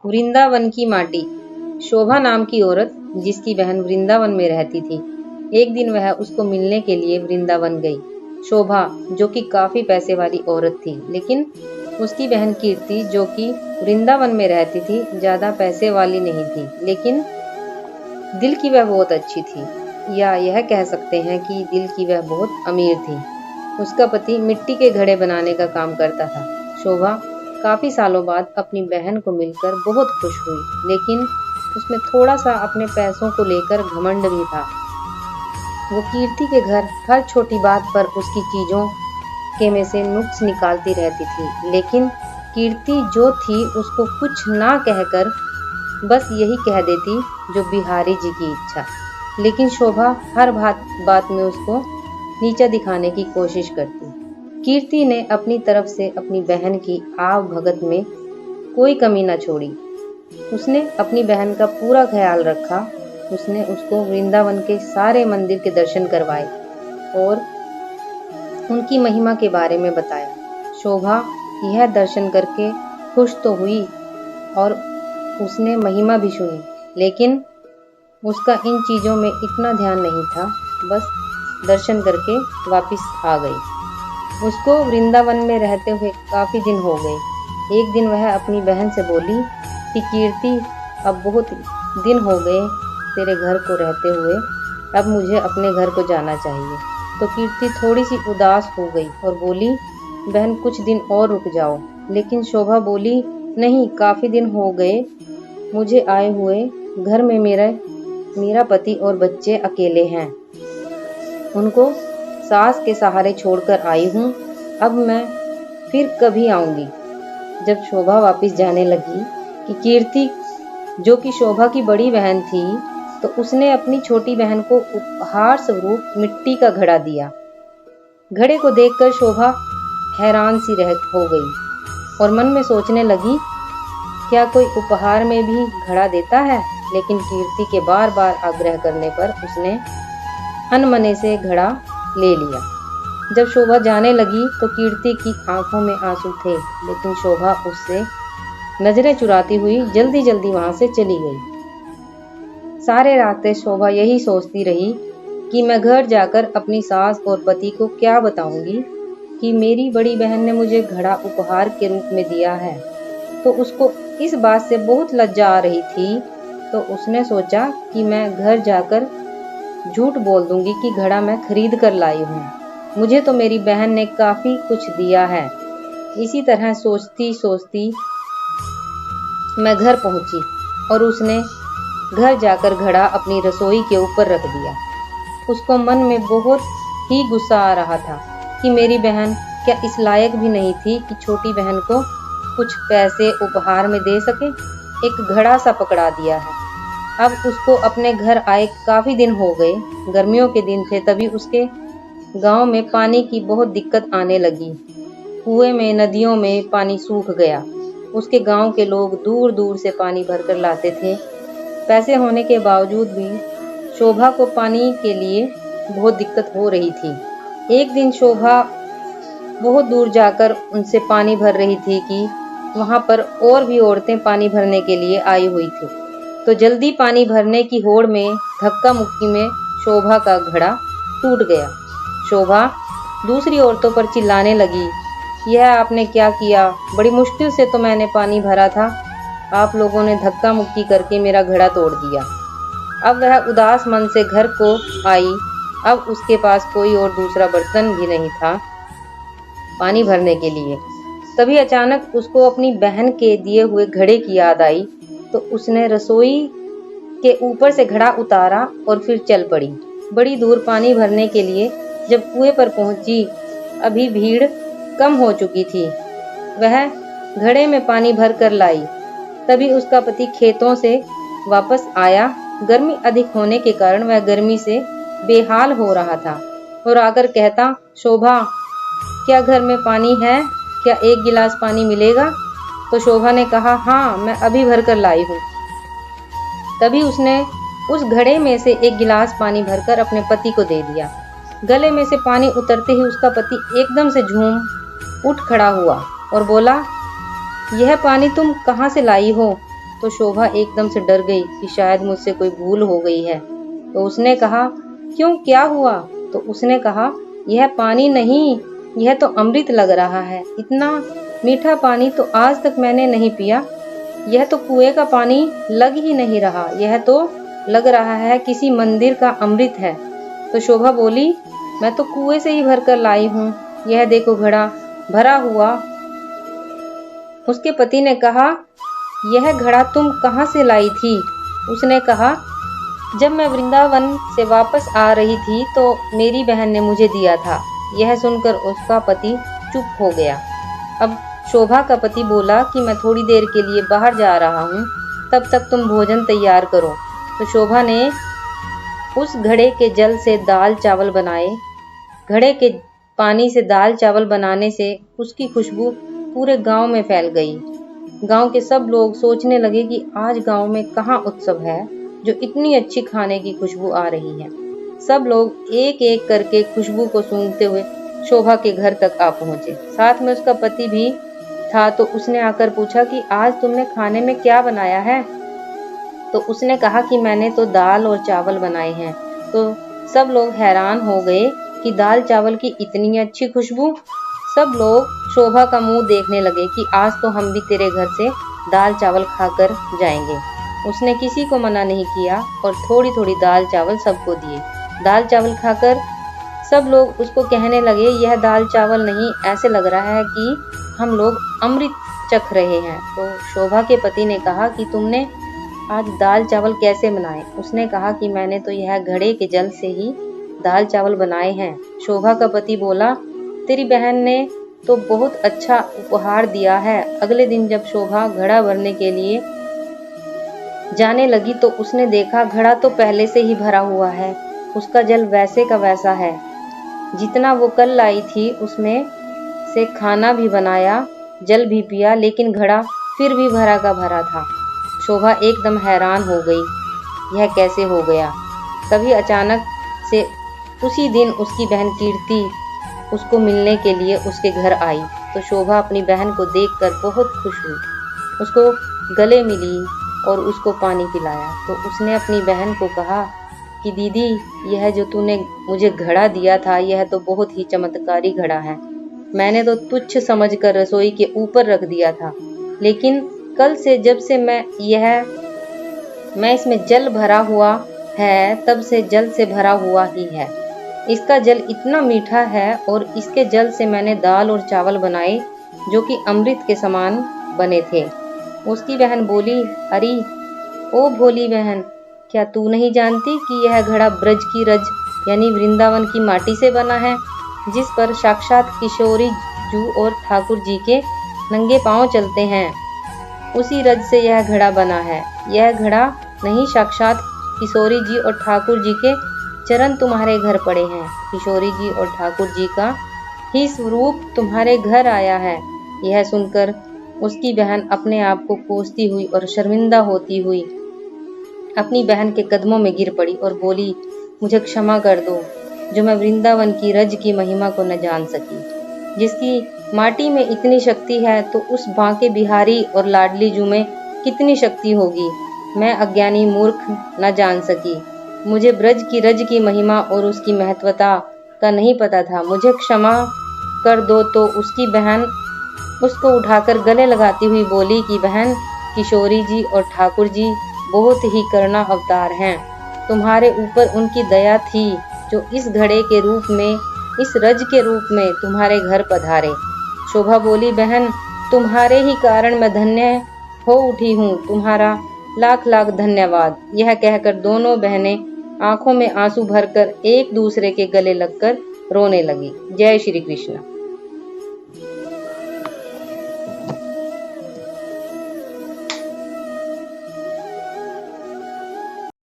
वृंदावन की माटी। शोभा नाम की औरत जिसकी बहन वृंदावन में रहती थी, एक दिन वह उसको मिलने के लिए वृंदावन गई। शोभा जो कि काफी पैसे वाली औरत थी, लेकिन उसकी बहन कीर्ति जो कि वृंदावन में रहती थी, ज्यादा पैसे वाली नहीं थी, लेकिन दिल की वह बहुत अच्छी थी, या यह कह सकते हैं कि दिल की वह बहुत अमीर थी। उसका पति मिट्टी के घड़े बनाने का काम करता था। शोभा काफी सालों बाद अपनी बहन को मिलकर बहुत खुश हुई, लेकिन उसमें थोड़ा सा अपने पैसों को लेकर घमंड भी था। वो कीर्ति के घर हर छोटी बात पर उसकी चीजों के में से नुक्स निकालती रहती थी, लेकिन कीर्ति जो थी उसको कुछ ना कहकर बस यही कह देती जो बिहारी जी की इच्छा। लेकिन शोभा हर बात में उसको नीचा दिखाने की कोशिश करती। कीर्ति ने अपनी तरफ से अपनी बहन की आव भगत में कोई कमी न छोड़ी। उसने अपनी बहन का पूरा ख्याल रखा। उसने उसको वृंदावन के सारे मंदिर के दर्शन करवाए और उनकी महिमा के बारे में बताया। शोभा यह दर्शन करके खुश तो हुई और उसने महिमा भी सुनी, लेकिन उसका इन चीजों में इतना ध्यान नहीं था। बस दर्शन करके वापस आ गई। उसको वृंदावन में रहते हुए काफी दिन हो गए। एक दिन वह अपनी बहन से बोली कि कीर्ति, अब बहुत दिन हो गए तेरे घर को रहते हुए, अब मुझे अपने घर को जाना चाहिए। तो कीर्ति थोड़ी सी उदास हो गई और बोली, बहन कुछ दिन और रुक जाओ। लेकिन शोभा बोली, नहीं, काफी दिन हो गए मुझे आए हुए, घर में मेरा पति और बच्चे अकेले हैं, उनको सास के सहारे छोड़कर आई हूँ, अब मैं फिर कभी आऊंगी। जब शोभा वापस जाने लगी कि कीर्ति जो कि शोभा की बड़ी बहन थी, तो उसने अपनी छोटी बहन को उपहार स्वरूप मिट्टी का घड़ा दिया। घड़े को देखकर शोभा हैरान सी हो गई और मन में सोचने लगी, क्या कोई उपहार में भी घड़ा देता है? लेकिन कीर्ति के बार बार आग्रह करने पर उसने अनमने से घड़ा ले लिया। जब शोभा जाने लगी तो कीर्ति की आंखों में आंसू थे, लेकिन शोभा उससे नजरें चुराती हुई जल्दी जल्दी वहां से चली गई। सारे रास्ते शोभा यही सोचती रही कि मैं घर जाकर अपनी सास और पति को क्या बताऊंगी कि मेरी बड़ी बहन ने मुझे घड़ा उपहार के रूप में दिया है। तो उसको इस बात से बहुत लज्जा आ रही थी, तो उसने सोचा कि मैं घर जाकर झूठ बोल दूंगी कि घड़ा मैं खरीद कर लाई हूँ, मुझे तो मेरी बहन ने काफी कुछ दिया है। इसी तरह सोचती सोचती मैं घर पहुंची और उसने घर जाकर घड़ा अपनी रसोई के ऊपर रख दिया। उसको मन में बहुत ही गुस्सा आ रहा था कि मेरी बहन क्या इस लायक भी नहीं थी कि छोटी बहन को कुछ पैसे उपहार में दे सके। एक घड़ा सा पकड़ा दिया है। अब उसको अपने घर आए काफी दिन हो गए। गर्मियों के दिन थे, तभी उसके गांव में पानी की बहुत दिक्कत आने लगी। कुएं में, नदियों में पानी सूख गया। उसके गांव के लोग दूर दूर से पानी भरकर लाते थे। पैसे होने के बावजूद भी शोभा को पानी के लिए बहुत दिक्कत हो रही थी। एक दिन शोभा बहुत दूर जाकर उनसे पानी भर रही थी कि वहां पर और भी औरतें पानी भरने के लिए आई हुई थी। तो जल्दी पानी भरने की होड़ में धक्का मुक्की में शोभा का घड़ा टूट गया। शोभा दूसरी औरतों पर चिल्लाने लगी, यह आपने क्या किया? बड़ी मुश्किल से तो मैंने पानी भरा था, आप लोगों ने धक्का मुक्की करके मेरा घड़ा तोड़ दिया। अब वह उदास मन से घर को आई। अब उसके पास कोई और दूसरा बर्तन भी नहीं था पानी भरने के लिए। तभी अचानक उसको अपनी बहन के दिए हुए घड़े की याद आई। तो उसने रसोई के ऊपर से घड़ा उतारा और फिर चल पड़ी। बड़ी दूर पानी भरने के लिए जब कुएं पर पहुंची, अभी भीड़ कम हो चुकी थी। वह घड़े में पानी भर कर लाई। तभी उसका पति खेतों से वापस आया। गर्मी अधिक होने के कारण वह गर्मी से बेहाल हो रहा था और आकर कहता, शोभा, क्या घर में पानी है? क्या एक गिलास पानी मिलेगा? तो शोभा ने कहा, हाँ, मैं अभी भर कर लाई हूँ। तभी उसने उस घड़े में से एक गिलास पानी भरकर अपने पति को दे दिया। गले में से पानी उतरते ही उसका पति एकदम से झूम उठ खड़ा हुआ और बोला, यह पानी तुम कहाँ से लाई हो? तो शोभा एकदम से डर गई कि शायद मुझसे कोई भूल हो गई है। तो उसने कहा, क्यों, क्या हुआ? तो उसने कहा, यह पानी नहीं, यह तो अमृत लग रहा है। इतना मीठा पानी तो आज तक मैंने नहीं पिया। यह तो कुएं का पानी लग ही नहीं रहा, यह तो लग रहा है किसी मंदिर का अमृत है। तो शोभा बोली, मैं तो कुएं से ही भरकर लाई हूँ, यह देखो घड़ा भरा हुआ। उसके पति ने कहा, यह घड़ा तुम कहाँ से लाई थी? उसने कहा, जब मैं वृंदावन से वापस आ रही थी तो मेरी बहन ने मुझे दिया था। यह सुनकर उसका पति चुप हो गया। अब शोभा का पति बोला कि मैं थोड़ी देर के लिए बाहर जा रहा हूँ, तब तक तुम भोजन तैयार करो। तो शोभा ने उस घड़े के जल से दाल चावल बनाए। घड़े के पानी से दाल चावल बनाने से उसकी खुशबू पूरे गांव में फैल गई। गांव के सब लोग सोचने लगे कि आज गांव में कहाँ उत्सव है जो इतनी अच्छी खाने की खुशबू आ रही है। सब लोग एक एक करके खुशबू को सूंघते हुए शोभा के घर तक आ पहुंचे। साथ में उसका पति भी था। तो उसने आकर पूछा कि आज तुमने खाने में क्या बनाया है? तो उसने कहा कि मैंने तो दाल और चावल बनाए हैं। तो सब लोग हैरान हो गए कि दाल चावल की इतनी अच्छी खुशबू। सब लोग शोभा का मुंह देखने लगे कि आज तो हम भी तेरे घर से दाल चावल खाकर जाएंगे। उसने किसी को मना नहीं किया और थोड़ी थोड़ी दाल चावल सबको दिए। दाल चावल खाकर सब लोग उसको कहने लगे, यह दाल चावल नहीं, ऐसे लग रहा है कि हम लोग अमृत चख रहे हैं। तो शोभा के पति ने कहा कि तुमने आज दाल चावल कैसे बनाए? उसने कहा कि मैंने तो यह घड़े के जल से ही दाल चावल बनाए हैं। शोभा का पति बोला, तेरी बहन ने तो बहुत अच्छा उपहार दिया है। अगले दिन जब शोभा घड़ा भरने के लिए जाने लगी तो उसने देखा घड़ा तो पहले से ही भरा हुआ है। उसका जल वैसे का वैसा है जितना वो कल लाई थी। उसमें से खाना भी बनाया, जल भी पिया, लेकिन घड़ा फिर भी भरा का भरा था। शोभा एकदम हैरान हो गई, यह कैसे हो गया? तभी अचानक से उसी दिन उसकी बहन कीर्ति उसको मिलने के लिए उसके घर आई। तो शोभा अपनी बहन को देखकर बहुत खुश हुई, उसको गले मिली और उसको पानी पिलाया। तो उसने अपनी बहन को कहा कि दीदी, यह जो तूने मुझे घड़ा दिया था यह तो बहुत ही चमत्कारी घड़ा है। मैंने तो तुच्छ समझकर रसोई के ऊपर रख दिया था, लेकिन कल से जब से मैं इसमें जल भरा हुआ है तब से जल से भरा हुआ ही है। इसका जल इतना मीठा है और इसके जल से मैंने दाल और चावल बनाए जो कि अमृत के समान बने थे। उसकी बहन बोली, अरे ओ भोली बहन, क्या तू नहीं जानती कि यह घड़ा ब्रज की रज यानी वृंदावन की माटी से बना है, जिस पर साक्षात किशोरी जू और ठाकुर जी के नंगे पांव चलते हैं। उसी रज से यह घड़ा बना है। यह घड़ा नहीं, साक्षात किशोरी जी और ठाकुर जी के चरण तुम्हारे घर पड़े हैं। किशोरी जी और ठाकुर जी का ही स्वरूप तुम्हारे घर आया है। यह सुनकर उसकी बहन अपने आप को कोसती हुई और शर्मिंदा होती हुई अपनी बहन के कदमों में गिर पड़ी और बोली, मुझे क्षमा कर दो जो मैं वृंदावन की रज की महिमा को न जान सकी। जिसकी माटी में इतनी शक्ति है तो उस बांके बिहारी और लाडली जू में कितनी शक्ति होगी। मैं अज्ञानी मूर्ख न जान सकी। मुझे ब्रज की रज की महिमा और उसकी महत्वता का नहीं पता था। मुझे क्षमा कर दो। तो उसकी बहन उसको उठाकर गले लगाती हुई बोली कि बहन, किशोरी जी और ठाकुर जी बहुत ही करुणा अवतार हैं। तुम्हारे ऊपर उनकी दया थी जो इस घड़े के रूप में, इस रज के रूप में तुम्हारे घर पधारे। शोभा बोली, बहन, तुम्हारे ही कारण मैं धन्य हो उठी हूँ, तुम्हारा लाख लाख धन्यवाद। यह कहकर दोनों बहनें आंखों में आंसू भरकर एक दूसरे के गले लगकर रोने लगी। जय श्री कृष्ण।